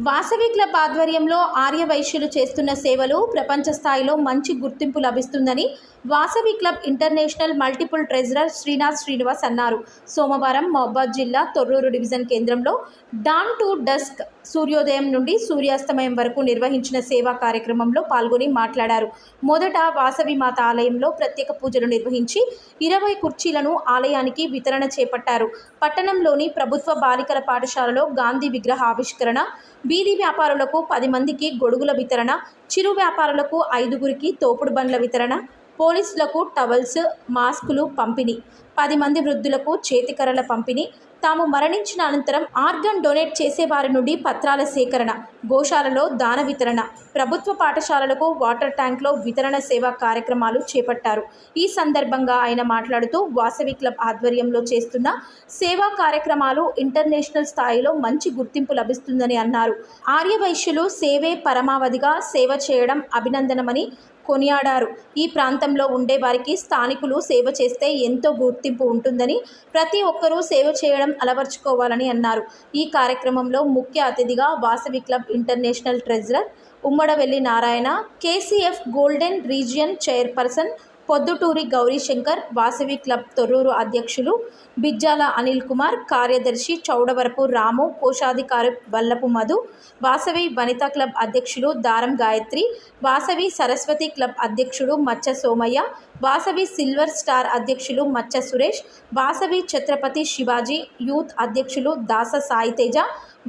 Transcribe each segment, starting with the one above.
Vasavi club ఆధ్వర్యంలో ఆర్యవైశ్యులు చేస్తున్న సేవలు ప్రపంచ స్థాయిలో మంచి గుర్తింపు లభిస్తుందని Vasavi club international multiple treasurer Srinath Srinivas అన్నారు. సోమవారం మహబూబాబాద్ జిల్లా తొర్రూరు డివిజన్ కేంద్రంలో డాన్ టు డస్క్ సూర్యోదయం నుండి సూర్యాస్తమయం వరకు నిర్వహించిన సేవా కార్యక్రమంలో పాల్గొని మాట్లాడారు. మొదట వాసవి మాత ఆలయంలో ప్రత్యేక పూజలు నిర్వహించి 20 కుర్చీలను ఆలయానికి వితరణ చేపట్టారు. పట్టణంలోని ప్రభుత్వ బాలికల పాఠశాలలో గాంధీ విగ్రహ ఆవిష్కరణ, వీధి వ్యాపారులకు 10 మందికి గొడుగుల వితరణ, చిరు వ్యాపారులకు 5గురికి తోపుడు బండ్ల వితరణ, పోలీసులకు టవల్స్, మాస్కులు పంపిణీ, 10 మంది వృద్ధులకు చేతికర్రల పంపిణీ, తాము మరణించిన అనంతరం ఆర్గన్ డొనేట్ చేసేవారి నుండి పత్రాల సేకరణ, గోశాలలో దాన వితరణ, ప్రభుత్వ పాఠశాలలకు వాటర్ ట్యాంక్లో వితరణ సేవా కార్యక్రమాలు చేపట్టారు. ఈ సందర్భంగా ఆయన మాట్లాడుతూ వాసవి క్లబ్ ఆధ్వర్యంలో చేస్తున్న సేవా కార్యక్రమాలు ఇంటర్నేషనల్ స్థాయిలో మంచి గుర్తింపు లభిస్తుందని అన్నారు. ఆర్యవైశ్యులు సేవే పరమావధిగా సేవ చేయడం అభినందనమని కొనియాడారు. ఈ ప్రాంతంలో ఉండే వారికి స్థానికులు సేవ చేస్తే ఎంతో గుర్తింపు ఉంటుందని, ప్రతి ఒక్కరూ సేవ చేయడం అలవర్చుకోవాలని అన్నారు. ఈ కార్యక్రమంలో ముఖ్య అతిథిగా Vasavi club international treasurer Ummadavelli Narayana, KCF golden region chairperson Podduturi Gaurishankar, Vasavi club Torrur అధ్యక్షులు బిజ్జాల అనిల్ కుమార్, కార్యదర్శి చౌడవరపు రాము, కోశాధికారి వల్లపు మధు, వాసవి వనితా క్లబ్ అధ్యక్షులు దారం గాయత్రి, వాసవి సరస్వతి క్లబ్ అధ్యక్షుడు మచ్చ సోమయ్య, వాసవి సిల్వర్ స్టార్ అధ్యక్షులు మచ్చ సురేష్, వాసవి ఛత్రపతి శివాజీ యూత్ అధ్యక్షులు దాస సాయితేజ,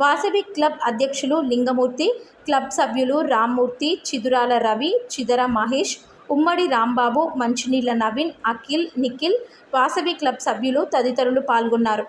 వాసవి క్లబ్ అధ్యక్షులు లింగమూర్తి, క్లబ్ సభ్యులు రామ్మూర్తి, చిదురాల రవి, చిదర మహేష్, ఉమ్మడి రాంబాబు, మంచినీళ్ల నవీన్, అఖిల్, నిఖిల్, వాసవి క్లబ్ సభ్యులు తదితరులు పాల్గొన్నారు.